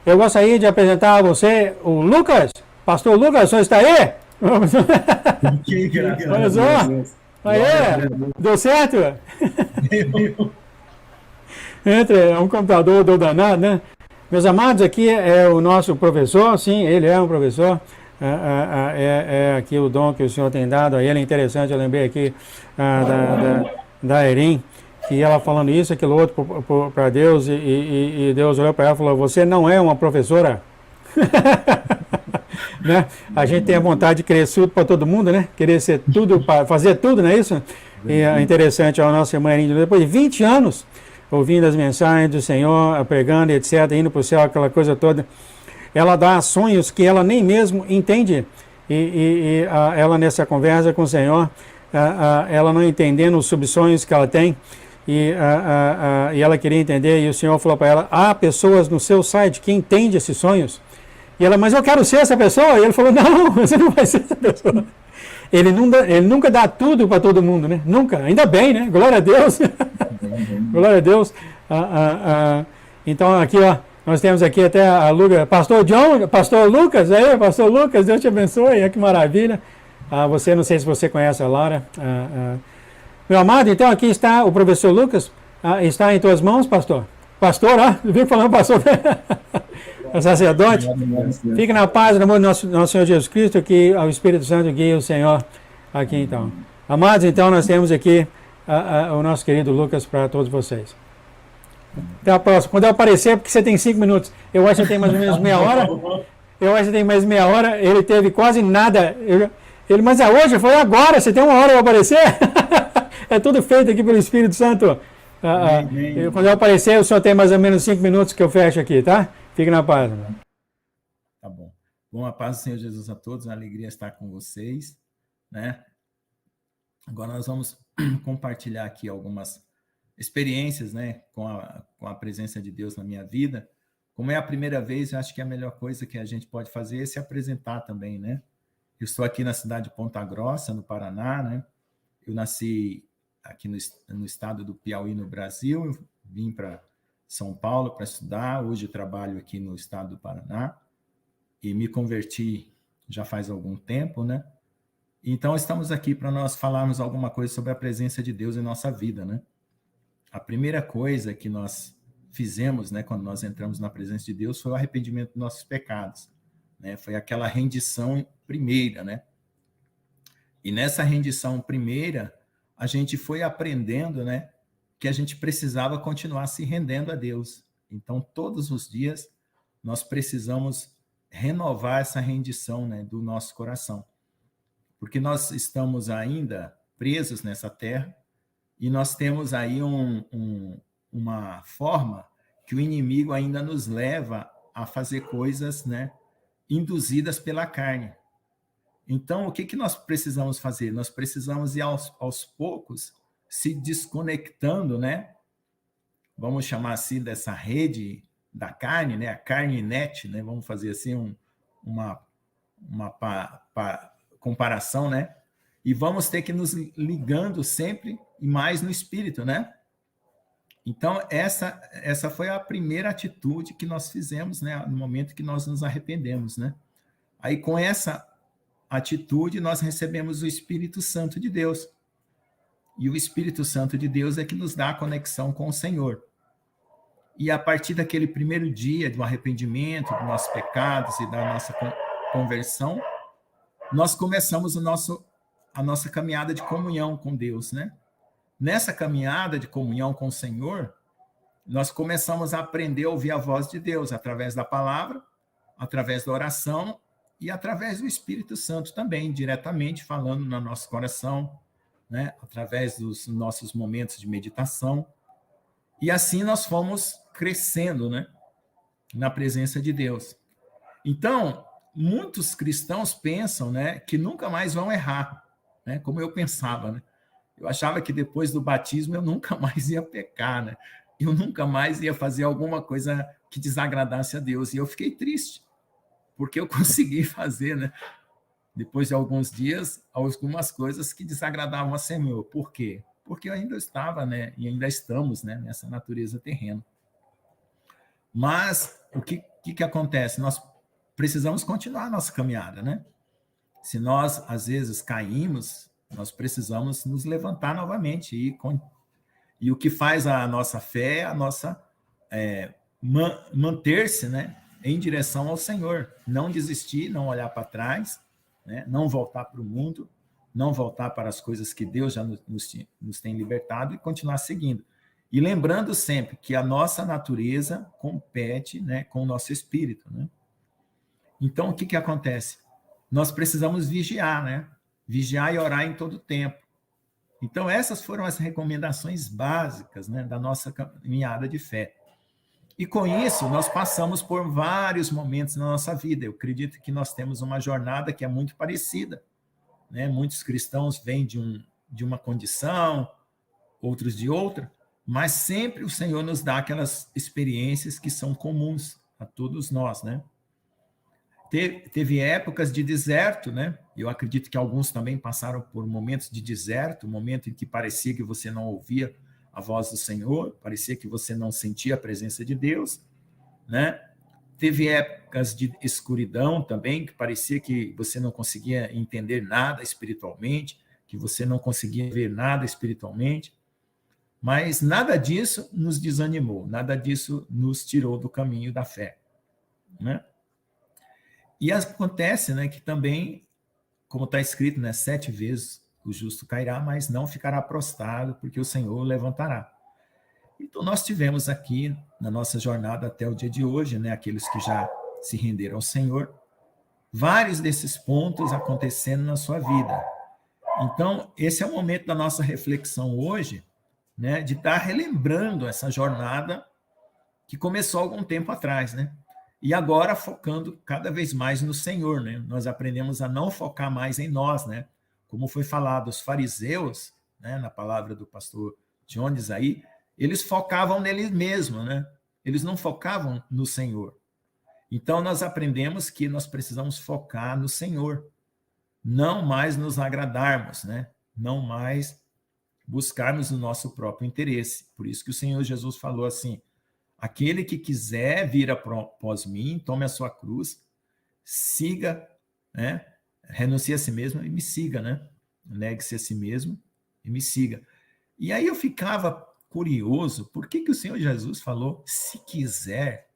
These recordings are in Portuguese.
Eu gostaria de apresentar a você o Lucas. Pastor Lucas, o senhor está aí? Que graças Olha a só. Deus. Aí, Glória a Deus. deu certo? Meu, Entre um computador do danado, né? Meus amados, aqui é o nosso professor, sim, ele é um professor. É aqui o dom que o Senhor tem dado a ele. É interessante, eu lembrei aqui da Erin, que ela falando isso, aquilo outro para Deus, e Deus olhou para ela e falou: Você não é uma professora. Né? A gente tem a vontade de querer tudo para todo mundo, né? Querer ser tudo, para fazer tudo, não é isso? E é verdade. interessante, a nossa irmã Erin, depois de 20 anos, ouvindo as mensagens do Senhor, pregando, etc., indo para o céu, aquela coisa toda, ela dá sonhos que ela nem mesmo entende. Ela, nessa conversa com o Senhor, ela não entendendo os subsonhos que ela tem, e ela queria entender, e o Senhor falou para ela: há pessoas no seu site que entendem esses sonhos. E ela: mas eu quero ser essa pessoa. E ele falou: não, você não vai ser essa pessoa. Ele nunca dá tudo para todo mundo, né? Nunca. Ainda bem, né? Glória a Deus. Glória a Deus. Então, aqui, ó, nós temos aqui até a Lucas, Pastor Lucas, aí, Pastor Lucas, Deus te abençoe, que maravilha. Você, não sei se você conhece a Laura. Meu amado, então aqui está o professor Lucas, está em tuas mãos, pastor. Pastor, eu vi falando pastor, o sacerdote. Fique na paz, no amor do nosso Senhor Jesus Cristo, que o Espírito Santo guie o Senhor aqui então. Amados, então nós temos aqui o nosso querido Lucas para todos vocês. Até a próxima. Quando eu aparecer, porque você tem 5 minutos, eu acho que tem mais ou menos meia hora. Eu acho que tem mais meia hora. Ele teve quase nada. Mas é hoje? Foi agora. Você tem uma hora para aparecer? É tudo feito aqui pelo Espírito Santo. Quando eu aparecer, o senhor tem mais ou menos 5 minutos que eu fecho aqui, tá? Fique na paz. Tá bom. Bom, a paz do Senhor Jesus a todos, uma alegria estar com vocês, né? Agora nós vamos compartilhar aqui algumas experiências, né, com a presença de Deus na minha vida. Como é a primeira vez, eu acho que a melhor coisa que a gente pode fazer é se apresentar também, né? Eu estou aqui na cidade de Ponta Grossa, no Paraná, né? Eu nasci aqui no estado do Piauí, no Brasil. Eu vim para São Paulo para estudar. Hoje eu trabalho aqui no estado do Paraná e me converti já faz algum tempo, né? Então estamos aqui para nós falarmos alguma coisa sobre a presença de Deus em nossa vida, né? A primeira coisa que nós fizemos, né, quando nós entramos na presença de Deus, foi o arrependimento dos nossos pecados, né? Foi aquela rendição primeira, né? E nessa rendição primeira, a gente foi aprendendo, né, que a gente precisava continuar se rendendo a Deus. Então, todos os dias, nós precisamos renovar essa rendição, né, do nosso coração. Porque nós estamos ainda presos nessa terra e nós temos aí uma forma que o inimigo ainda nos leva a fazer coisas, né, induzidas pela carne. Então, o que nós precisamos fazer? Nós precisamos ir aos poucos se desconectando, né? Vamos chamar assim dessa rede da carne, né? A carne net, né? Vamos fazer assim uma comparação, né? E vamos ter que nos ligando sempre e mais no espírito, né? Então, essa foi a primeira atitude que nós fizemos, né? No momento que nós nos arrependemos, né? Aí, com essa atitude, nós recebemos o Espírito Santo de Deus. E o Espírito Santo de Deus é que nos dá a conexão com o Senhor. E a partir daquele primeiro dia do arrependimento dos nossos pecados e da nossa conversão, nós começamos a nossa caminhada de comunhão com Deus, né? Nessa caminhada de comunhão com o Senhor, nós começamos a aprender a ouvir a voz de Deus através da palavra, através da oração e através do Espírito Santo também, diretamente falando no nosso coração, né? Através dos nossos momentos de meditação. E assim nós fomos crescendo, né? Na presença de Deus. Então, muitos cristãos pensam, né, que nunca mais vão errar, né? Como eu pensava, né? Eu achava que depois do batismo eu nunca mais ia pecar, né? Eu nunca mais ia fazer alguma coisa que desagradasse a Deus. E eu fiquei triste, porque eu consegui fazer, né? Depois de alguns dias, algumas coisas que desagradavam a Senhor. Por quê? Porque eu ainda estava, né? E ainda estamos, né? Nessa natureza terrena. Mas o que que acontece? Nós precisamos continuar a nossa caminhada, né? Se nós, às vezes, caímos, nós precisamos nos levantar novamente. E o que faz a nossa fé, a nossa manter-se, né, em direção ao Senhor. Não desistir, não olhar para trás, né, não voltar para o mundo, não voltar para as coisas que Deus já nos tem libertado e continuar seguindo. E lembrando sempre que a nossa natureza compete, né, com o nosso espírito, né? Então, o que acontece? Nós precisamos vigiar, né? Vigiar e orar em todo tempo. Então, essas foram as recomendações básicas, né, da nossa caminhada de fé. E com isso, nós passamos por vários momentos na nossa vida. Eu acredito que nós temos uma jornada que é muito parecida, né? Muitos cristãos vêm de uma condição, outros de outra, mas sempre o Senhor nos dá aquelas experiências que são comuns a todos nós, né? Teve épocas de deserto, né? Eu acredito que alguns também passaram por momentos de deserto, momento em que parecia que você não ouvia a voz do Senhor, parecia que você não sentia a presença de Deus, né? Teve épocas de escuridão também, que parecia que você não conseguia entender nada espiritualmente, que você não conseguia ver nada espiritualmente, mas nada disso nos desanimou, nada disso nos tirou do caminho da fé, né? E acontece, né, que também, como está escrito, né, 7 vezes o justo cairá, mas não ficará prostrado, porque o Senhor o levantará. Então, nós tivemos aqui, na nossa jornada até o dia de hoje, né, aqueles que já se renderam ao Senhor, vários desses pontos acontecendo na sua vida. Então, esse é o momento da nossa reflexão hoje, né, de estar relembrando essa jornada que começou algum tempo atrás, né? E agora focando cada vez mais no Senhor, né? Nós aprendemos a não focar mais em nós, né? Como foi falado, os fariseus, né, na palavra do pastor Jones aí, eles focavam neles mesmos, né? Eles não focavam no Senhor. Então nós aprendemos que nós precisamos focar no Senhor, não mais nos agradarmos, né? Não mais buscarmos o nosso próprio interesse. Por isso que o Senhor Jesus falou assim: aquele que quiser vir após mim, tome a sua cruz, siga, né? Renuncie a si mesmo e me siga, né? Negue-se a si mesmo e me siga. E aí eu ficava curioso, por que o Senhor Jesus falou, se quiser?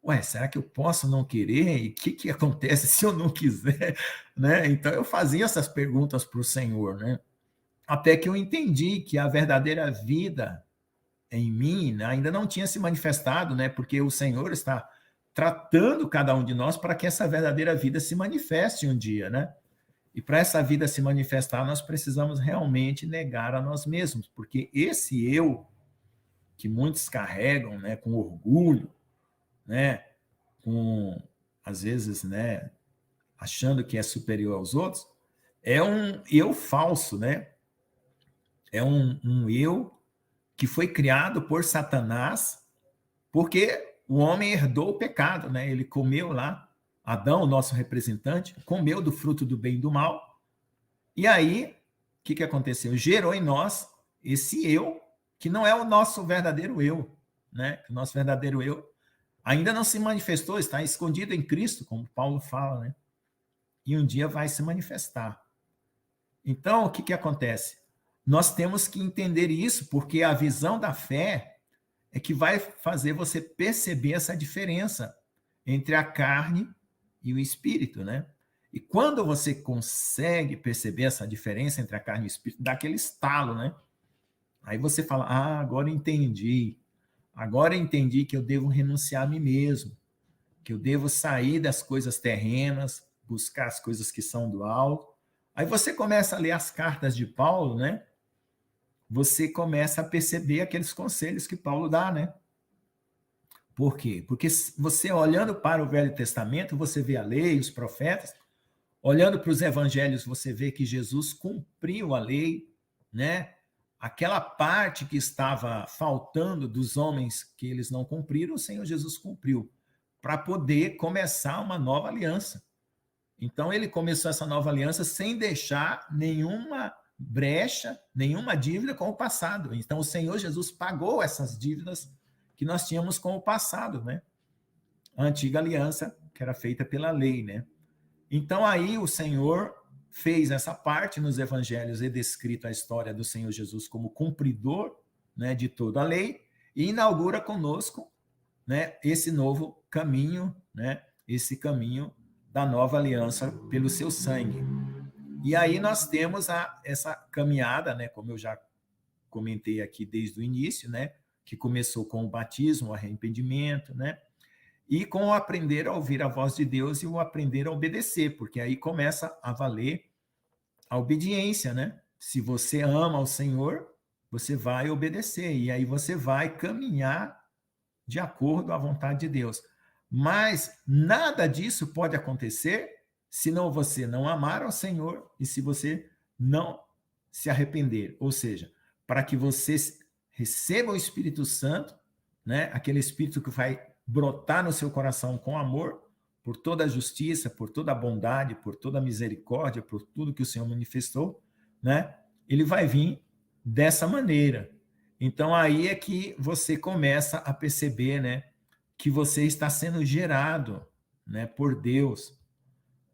Ué, será que eu posso não querer? E o que acontece se eu não quiser? Né? Então eu fazia essas perguntas para o Senhor, né? Até que eu entendi que a verdadeira vida em mim, né, ainda não tinha se manifestado, né? Porque o Senhor está tratando cada um de nós para que essa verdadeira vida se manifeste um dia, né? E para essa vida se manifestar, nós precisamos realmente negar a nós mesmos, porque esse eu que muitos carregam, né, com orgulho, né, com às vezes, né, achando que é superior aos outros, é um eu falso, né? É um eu que foi criado por Satanás, porque o homem herdou o pecado, né? Ele comeu lá, Adão, o nosso representante, comeu do fruto do bem e do mal. E aí, o que aconteceu? Gerou em nós esse eu, que não é o nosso verdadeiro eu, né? O nosso verdadeiro eu ainda não se manifestou, está escondido em Cristo, como Paulo fala, né? E um dia vai se manifestar. Então, o que acontece? Nós temos que entender isso, porque a visão da fé é que vai fazer você perceber essa diferença entre a carne e o espírito, né? E quando você consegue perceber essa diferença entre a carne e o espírito, dá aquele estalo, né? Aí você fala, agora entendi. Agora entendi que eu devo renunciar a mim mesmo, que eu devo sair das coisas terrenas, buscar as coisas que são do alto. Aí você começa a ler as cartas de Paulo, né? Você começa a perceber aqueles conselhos que Paulo dá, né? Por quê? Porque você, olhando para o Velho Testamento, você vê a lei, os profetas, olhando para os evangelhos, você vê que Jesus cumpriu a lei, né? Aquela parte que estava faltando dos homens que eles não cumpriram, o Senhor Jesus cumpriu, para poder começar uma nova aliança. Então, ele começou essa nova aliança sem deixar nenhuma brecha, nenhuma dívida com o passado. Então, o Senhor Jesus pagou essas dívidas que nós tínhamos com o passado, né? a antiga aliança, que era feita pela lei, né? Então aí o Senhor fez essa parte nos evangelhos, é descrito a história do Senhor Jesus como cumpridor, né, de toda a lei, e inaugura conosco, né, esse novo caminho, né, esse caminho da nova aliança pelo seu sangue. E aí nós temos essa caminhada, né, como eu já comentei aqui desde o início, né, que começou com o batismo, o arrependimento, né, e com o aprender a ouvir a voz de Deus e o aprender a obedecer, porque aí começa a valer a obediência, né? Se você ama o Senhor, você vai obedecer, e aí você vai caminhar de acordo à vontade de Deus. Mas nada disso pode acontecer se não você não amar ao Senhor e se você não se arrepender. Ou seja, para que você receba o Espírito Santo, né? Aquele Espírito que vai brotar no seu coração com amor, por toda a justiça, por toda a bondade, por toda a misericórdia, por tudo que o Senhor manifestou, né? Ele vai vir dessa maneira. Então aí é que você começa a perceber, né, que você está sendo gerado, né, por Deus,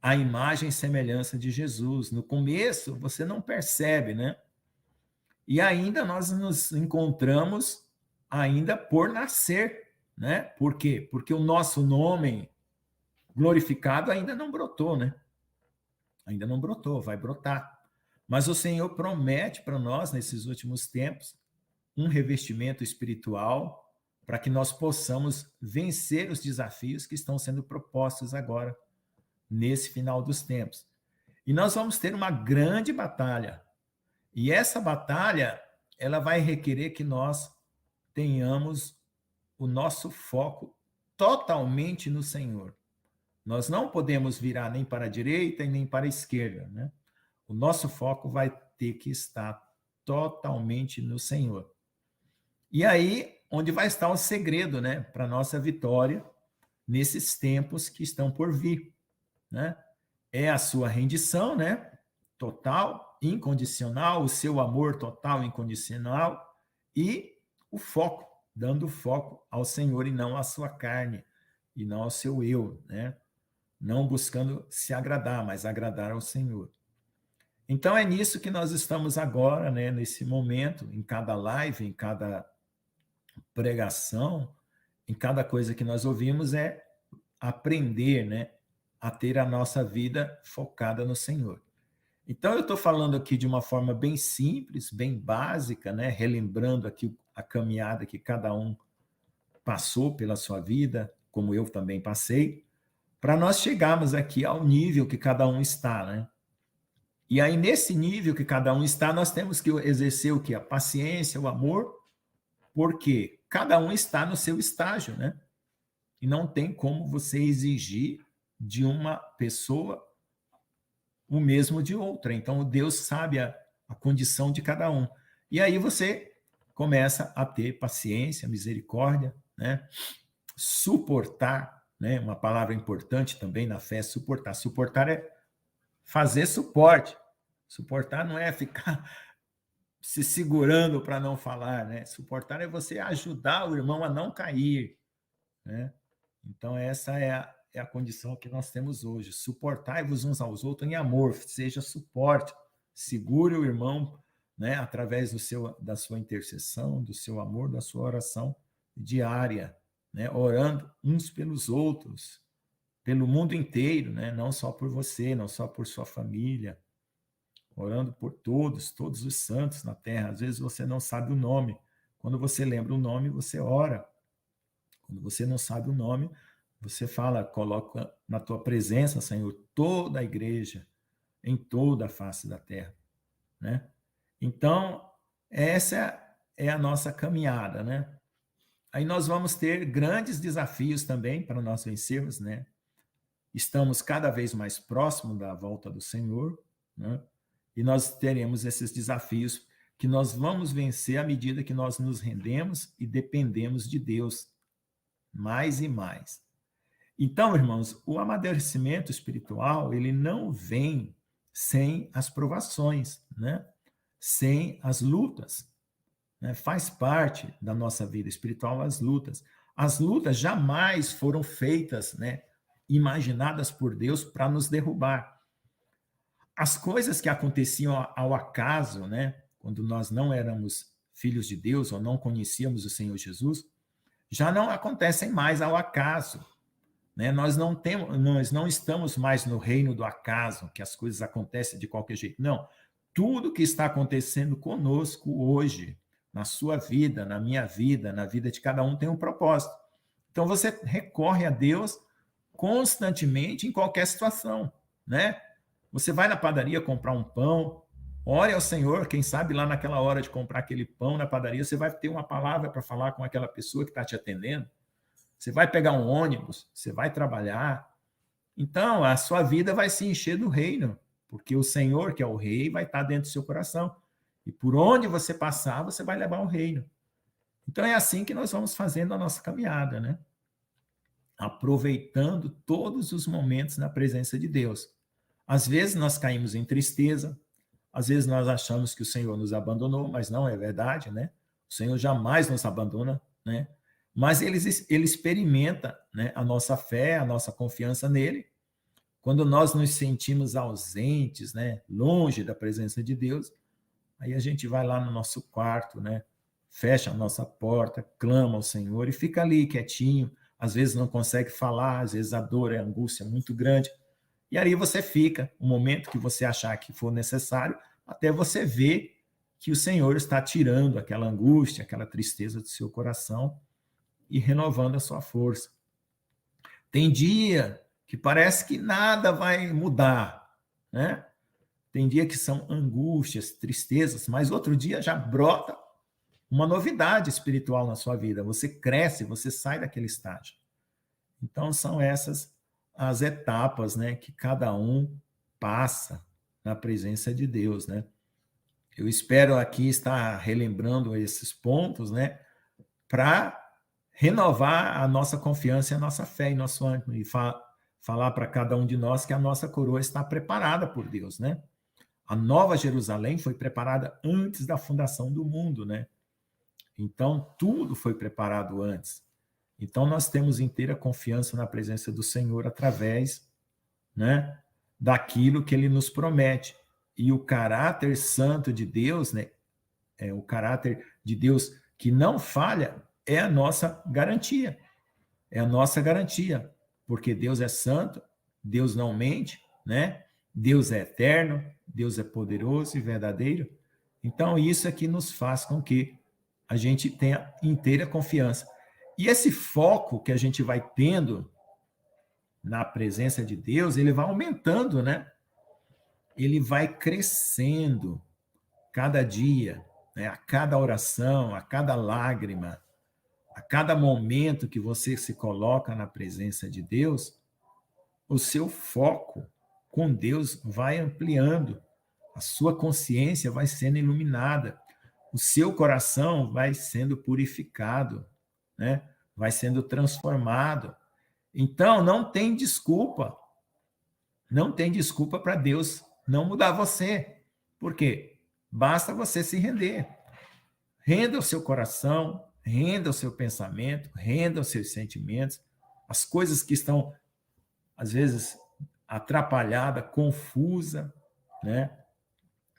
a imagem e semelhança de Jesus. No começo você não percebe, né? E ainda nós nos encontramos ainda por nascer, né? Por quê? Porque o nosso nome glorificado ainda não brotou, né? Ainda não brotou, vai brotar. Mas o Senhor promete para nós, nesses últimos tempos, um revestimento espiritual para que nós possamos vencer os desafios que estão sendo propostos agora, nesse final dos tempos. E nós vamos ter uma grande batalha. E essa batalha, ela vai requerer que nós tenhamos o nosso foco totalmente no Senhor. Nós não podemos virar nem para a direita e nem para a esquerda, né? O nosso foco vai ter que estar totalmente no Senhor. E aí, onde vai estar o segredo, né, para a nossa vitória nesses tempos que estão por vir, né? É a sua rendição, né, total, incondicional, o seu amor total, incondicional e o foco, dando foco ao Senhor e não à sua carne, e não ao seu eu, né? Não buscando se agradar, mas agradar ao Senhor. Então é nisso que nós estamos agora, né, nesse momento, em cada live, em cada pregação, em cada coisa que nós ouvimos, é aprender, né, a ter a nossa vida focada no Senhor. Então eu estou falando aqui de uma forma bem simples, bem básica, né, relembrando aqui a caminhada que cada um passou pela sua vida, como eu também passei, para nós chegarmos aqui ao nível que cada um está, né? E aí, nesse nível que cada um está, nós temos que exercer o quê? A paciência, o amor, porque cada um está no seu estágio, né? E não tem como você exigir de uma pessoa o mesmo de outra. Então, Deus sabe a condição de cada um. E aí você começa a ter paciência, misericórdia, né? Suportar, né? Uma palavra importante também na fé é suportar. Suportar é fazer suporte. Suportar não é ficar se segurando para não falar, né? Suportar é você ajudar o irmão a não cair, né? Então essa é a condição que nós temos hoje. Suportai-vos uns aos outros em amor, seja suporte, segure o irmão, né? Através da sua intercessão, do seu amor, da sua oração diária, né? Orando uns pelos outros, pelo mundo inteiro, né? Não só por você, não só por sua família, orando por todos os santos na terra. Às vezes você não sabe o nome. Quando você lembra o nome, você ora. Quando você não sabe o nome, você fala, coloca na tua presença, Senhor, toda a igreja, em toda a face da terra, né? Então, essa é a nossa caminhada, né? Aí nós vamos ter grandes desafios também para nós vencermos, né? Estamos cada vez mais próximos da volta do Senhor, né? E nós teremos esses desafios que nós vamos vencer à medida que nós nos rendemos e dependemos de Deus mais e mais. Então, irmãos, o amadurecimento espiritual, ele não vem sem as provações, né? Sem as lutas, né? Faz parte da nossa vida espiritual as lutas. As lutas jamais foram feitas, né, imaginadas por Deus para nos derrubar. As coisas que aconteciam ao acaso, né, quando nós não éramos filhos de Deus ou não conhecíamos o Senhor Jesus, já não acontecem mais ao acaso, né? Nós não estamos mais no reino do acaso, que as coisas acontecem de qualquer jeito. Não. Tudo que está acontecendo conosco hoje, na sua vida, na minha vida, na vida de cada um, tem um propósito. Então você recorre a Deus constantemente em qualquer situação, né? Você vai na padaria comprar um pão, ore ao Senhor, quem sabe lá naquela hora de comprar aquele pão na padaria, você vai ter uma palavra para falar com aquela pessoa que está te atendendo. Você vai pegar um ônibus, você vai trabalhar. Então, a sua vida vai se encher do reino, porque o Senhor, que é o rei, vai estar dentro do seu coração. E por onde você passar, você vai levar o reino. Então, é assim que nós vamos fazendo a nossa caminhada, né? Aproveitando todos os momentos na presença de Deus. Às vezes nós caímos em tristeza, às vezes nós achamos que o Senhor nos abandonou, mas não é verdade, né? O Senhor jamais nos abandona, né? Mas ele experimenta, né, a nossa fé, a nossa confiança nele. Quando nós nos sentimos ausentes, né, longe da presença de Deus, aí a gente vai lá no nosso quarto, né, fecha a nossa porta, clama ao Senhor e fica ali quietinho. Às vezes não consegue falar, às vezes a dor, a angústia é muito grande. E aí você fica, o momento que você achar que for necessário, até você ver que o Senhor está tirando aquela angústia, aquela tristeza do seu coração e renovando a sua força. Tem dia que parece que nada vai mudar, né? Tem dia que são angústias, tristezas, mas outro dia já brota uma novidade espiritual na sua vida. Você cresce, você sai daquele estágio. Então são essas as etapas, né, que cada um passa na presença de Deus, né? Eu espero aqui estar relembrando esses pontos, né, para renovar a nossa confiança e a nossa fé em nosso ânimo e falar para cada um de nós que a nossa coroa está preparada por Deus, né? A Nova Jerusalém foi preparada antes da fundação do mundo, né? Então, tudo foi preparado antes. Então, nós temos inteira confiança na presença do Senhor através, né, daquilo que ele nos promete. E o caráter santo de Deus, né, o caráter de Deus que não falha, é a nossa garantia. É a nossa garantia. Porque Deus é santo, Deus não mente, né? Deus é eterno, Deus é poderoso e verdadeiro. Então, isso é que nos faz com que a gente tenha inteira confiança. E esse foco que a gente vai tendo na presença de Deus, ele vai aumentando, né? Ele vai crescendo cada dia, né? A cada oração, a cada lágrima, a cada momento que você se coloca na presença de Deus, o seu foco com Deus vai ampliando, a sua consciência vai sendo iluminada, o seu coração vai sendo purificado, né? Vai sendo transformado. Então, não tem desculpa para Deus não mudar você. Por quê? Basta você se render. Renda o seu coração, renda o seu pensamento, renda os seus sentimentos, as coisas que estão, às vezes, atrapalhada, confusa, né?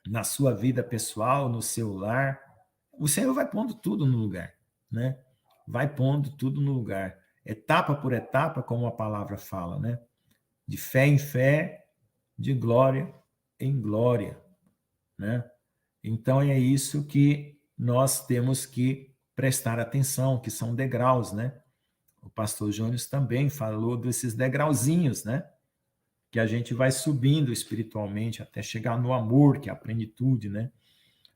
Na sua vida pessoal, no seu lar. O Senhor vai pondo tudo no lugar, né? Vai pondo tudo no lugar. Etapa por etapa, como a palavra fala, né? De fé em fé, de glória em glória, né? Então é isso que nós temos que prestar atenção, que são degraus, né? O pastor Júnior também falou desses degrauzinhos, né? Que a gente vai subindo espiritualmente até chegar no amor, que é a plenitude, né?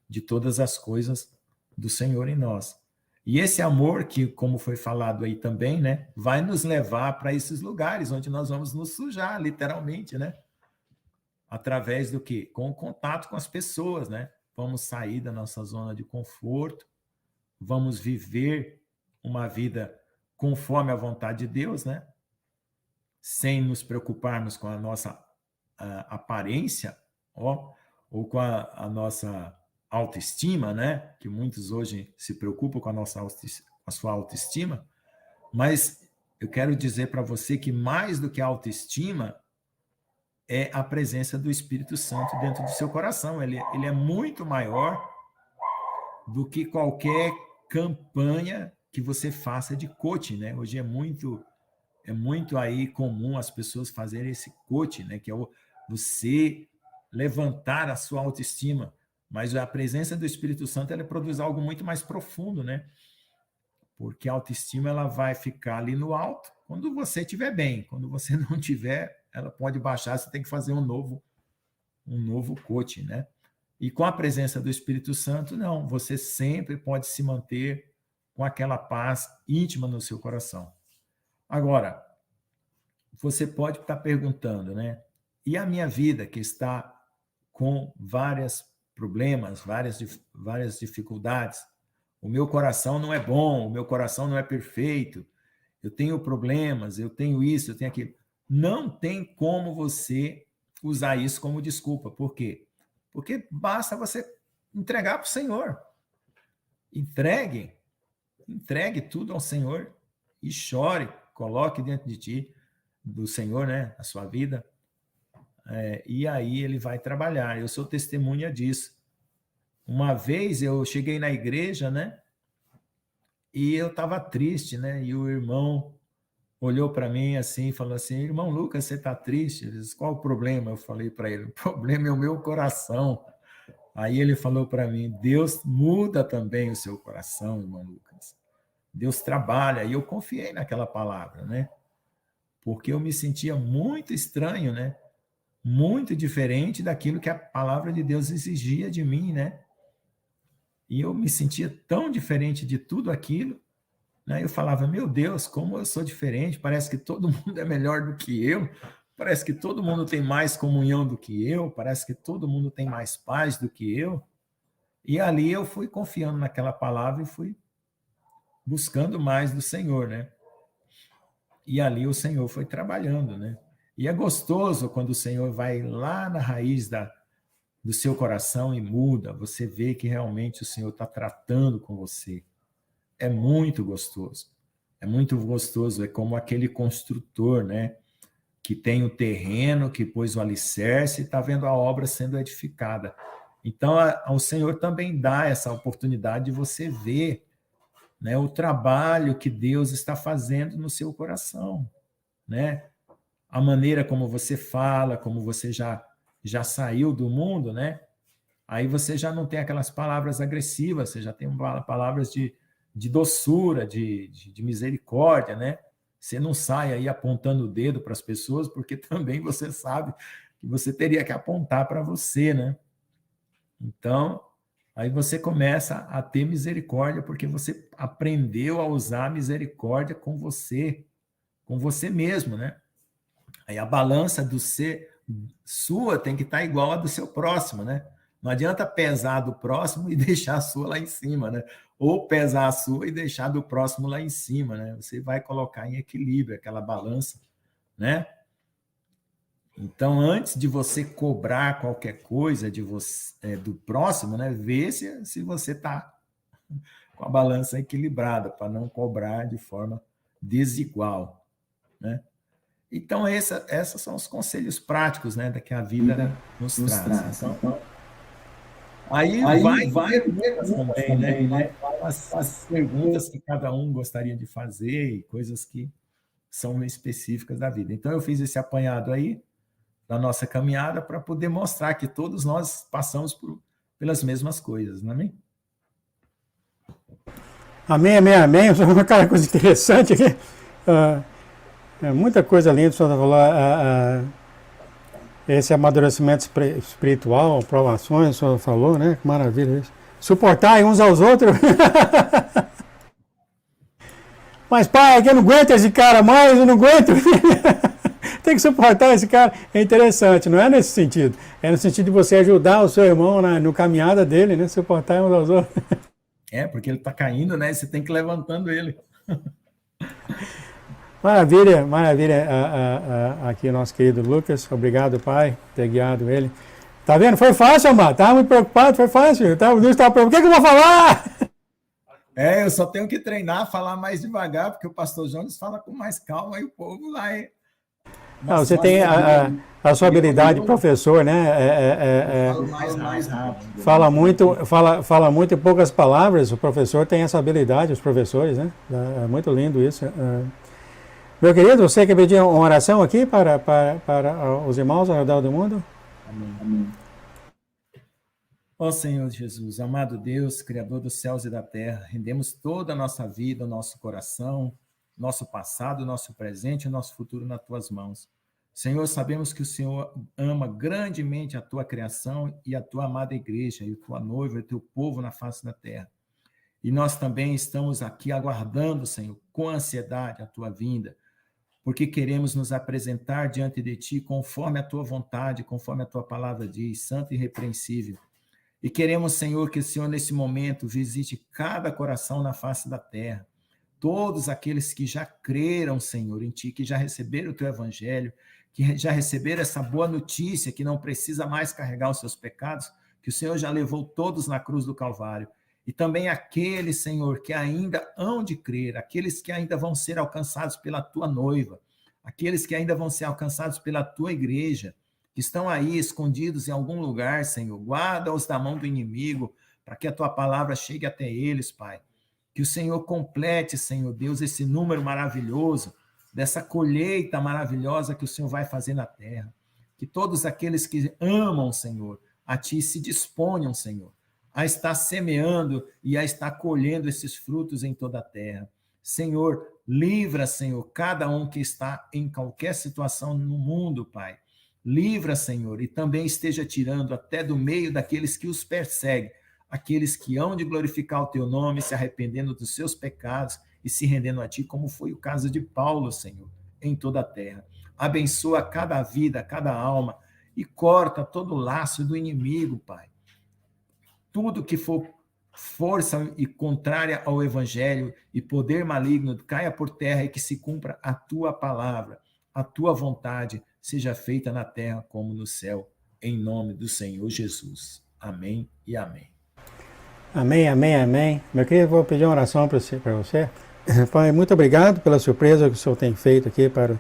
De todas as coisas do Senhor em nós. E esse amor que, como foi falado aí também, né, vai nos levar para esses lugares onde nós vamos nos sujar, literalmente, né? Através do quê? Com o contato com as pessoas, né? Vamos sair da nossa zona de conforto, vamos viver uma vida conforme a vontade de Deus, né? Sem nos preocuparmos com a nossa aparência, ó, ou com a nossa autoestima, né? Que muitos hoje se preocupam com a sua autoestima, Mas eu quero dizer para você que mais do que a autoestima é a presença do Espírito Santo dentro do seu coração. Ele é muito maior do que qualquer campanha que você faça de coaching, né? Hoje é muito aí comum as pessoas fazerem esse coaching, né? Que é você levantar a sua autoestima. Mas a presença do Espírito Santo, ela produz algo muito mais profundo, né? Porque a autoestima, ela vai ficar ali no alto quando você estiver bem. Quando você não estiver, ela pode baixar, você tem que fazer um novo coaching, né? E com a presença do Espírito Santo, não, você sempre pode se manter com aquela paz íntima no seu coração. Agora, você pode estar perguntando, né? E a minha vida que está com vários problemas, várias dificuldades? O meu coração não é bom, o meu coração não é perfeito, eu tenho problemas, eu tenho isso, eu tenho aquilo. Não tem como você usar isso como desculpa. Por quê? Porque basta você entregar para o Senhor. Entregue tudo ao Senhor e chore, coloque dentro de ti, do Senhor, né, a sua vida, e aí ele vai trabalhar. Eu sou testemunha disso. Uma vez eu cheguei na igreja, né, e eu estava triste, né, e o irmão olhou para mim assim e falou assim: irmão Lucas, você está triste? Ele disse: qual o problema? Eu falei para ele: o problema é o meu coração. Aí ele falou para mim: Deus muda também o seu coração, irmão Lucas. Deus trabalha. E eu confiei naquela palavra, né? Porque eu me sentia muito estranho, né? Muito diferente daquilo que a palavra de Deus exigia de mim, né? E eu me sentia tão diferente de tudo aquilo, né? Eu falava: meu Deus, como eu sou diferente, parece que todo mundo é melhor do que eu, parece que todo mundo tem mais comunhão do que eu, parece que todo mundo tem mais paz do que eu. E ali eu fui confiando naquela palavra e fui buscando mais do Senhor, né? E ali o Senhor foi trabalhando, né? E é gostoso quando o Senhor vai lá na raiz do seu coração e muda, você vê que realmente o Senhor está tratando com você. É muito gostoso. É muito gostoso, é como aquele construtor, né? Que tem o terreno, que pôs o alicerce e está vendo a obra sendo edificada. Então, o Senhor também dá essa oportunidade de você ver, né, o trabalho que Deus está fazendo no seu coração, né? A maneira como você fala, como você já saiu do mundo, né? Aí você já não tem aquelas palavras agressivas, você já tem palavras de doçura, de misericórdia, né? Você não sai aí apontando o dedo para as pessoas, porque também você sabe que você teria que apontar para você, né? Então, aí você começa a ter misericórdia, porque você aprendeu a usar a misericórdia com você mesmo, né? Aí a balança sua tem que estar igual a do seu próximo, né? Não adianta pesar do próximo e deixar a sua lá em cima, né? Ou pesar a sua e deixar do próximo lá em cima, né? Você vai colocar em equilíbrio aquela balança, né? Então, antes de você cobrar qualquer coisa de você, do próximo, né? Vê se você está com a balança equilibrada, para não cobrar de forma desigual, né? Então, esses são os conselhos práticos, né, que a vida nos traz. Então, aí vai também, né? As perguntas que cada um gostaria de fazer e coisas que são específicas da vida. Então, eu fiz esse apanhado aí da nossa caminhada para poder mostrar que todos nós passamos pelas mesmas coisas, não é mesmo? Amém, amém, amém. Só uma coisa interessante aqui. Muita coisa linda, o senhor falou. Esse amadurecimento espiritual, provações, o senhor falou, né? Que maravilha isso. Suportar uns aos outros. Mas, pai, é que eu não aguento esse cara mais, eu não aguento. Tem que suportar esse cara. É interessante, não é nesse sentido. É no sentido de você ajudar o seu irmão no caminhada dele, né? Suportar uns aos outros. Porque ele está caindo, né? Você tem que ir levantando ele. Maravilha, maravilha. Aqui o nosso querido Lucas. Obrigado, pai, por ter guiado ele. Tá vendo? Foi fácil, amado. Estava muito preocupado, foi fácil. Deus estava preocupado. O que eu vou falar? Eu só tenho que treinar, falar mais devagar, porque o pastor Jones fala com mais calma e o povo lá Você tem a sua habilidade de professor, né? Falo mais rápido. Fala muito em poucas palavras. O professor tem essa habilidade, os professores, né? É muito lindo isso. Meu querido, você quer pedir uma oração aqui para os irmãos ao redor do mundo? Amém. Ó Senhor Jesus, amado Deus, Criador dos céus e da terra, rendemos toda a nossa vida, o nosso coração, nosso passado, nosso presente e o nosso futuro nas tuas mãos. Senhor, sabemos que o Senhor ama grandemente a tua criação e a tua amada igreja, e a tua noiva, e o teu povo na face da terra. E nós também estamos aqui aguardando, Senhor, com ansiedade a tua vinda, porque queremos nos apresentar diante de ti conforme a tua vontade, conforme a tua palavra diz, santo e irrepreensível. E queremos, Senhor, que o Senhor, nesse momento, visite cada coração na face da terra. Todos aqueles que já creram, Senhor, em Ti, que já receberam o Teu Evangelho, que já receberam essa boa notícia, que não precisa mais carregar os seus pecados, que o Senhor já levou todos na cruz do Calvário. E também aqueles, Senhor, que ainda hão de crer, aqueles que ainda vão ser alcançados pela Tua noiva, aqueles que ainda vão ser alcançados pela Tua igreja, que estão aí escondidos em algum lugar, Senhor. Guarda-os da mão do inimigo, para que a Tua palavra chegue até eles, Pai. Que o Senhor complete, Senhor Deus, esse número maravilhoso, dessa colheita maravilhosa que o Senhor vai fazer na terra. Que todos aqueles que amam, Senhor, a Ti se disponham, Senhor, a estar semeando e a estar colhendo esses frutos em toda a terra. Senhor, livra, Senhor, cada um que está em qualquer situação no mundo, Pai. Livra, Senhor, e também esteja tirando até do meio daqueles que os perseguem, aqueles que hão de glorificar o Teu nome, se arrependendo dos seus pecados e se rendendo a Ti, como foi o caso de Paulo, Senhor, em toda a terra. Abençoa cada vida, cada alma, e corta todo o laço do inimigo, Pai. Tudo que for força e contrária ao Evangelho e poder maligno caia por terra e que se cumpra a Tua palavra, a Tua vontade, seja feita na terra como no céu, em nome do Senhor Jesus. Amém e amém. Amém, amém, amém. Meu querido, vou pedir uma oração para você. Pai, muito obrigado pela surpresa que o Senhor tem feito aqui para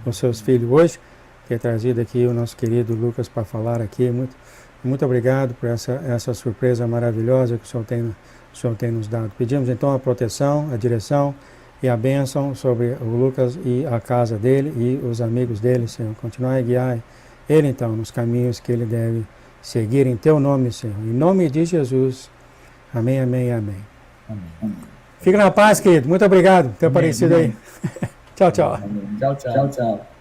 os seus filhos hoje, ter trazido aqui o nosso querido Lucas para falar aqui. Muito obrigado por essa surpresa maravilhosa que o Senhor tem nos dado. Pedimos então a proteção, a direção e a bênção sobre o Lucas e a casa dele e os amigos dele, Senhor. Continuar a guiar ele, então, nos caminhos que ele deve seguir em Teu nome, Senhor. Em nome de Jesus. Amém, amém, amém. Amém. Fica na paz, querido. Muito obrigado por ter aparecido aí. Tchau, tchau. Tchau, tchau.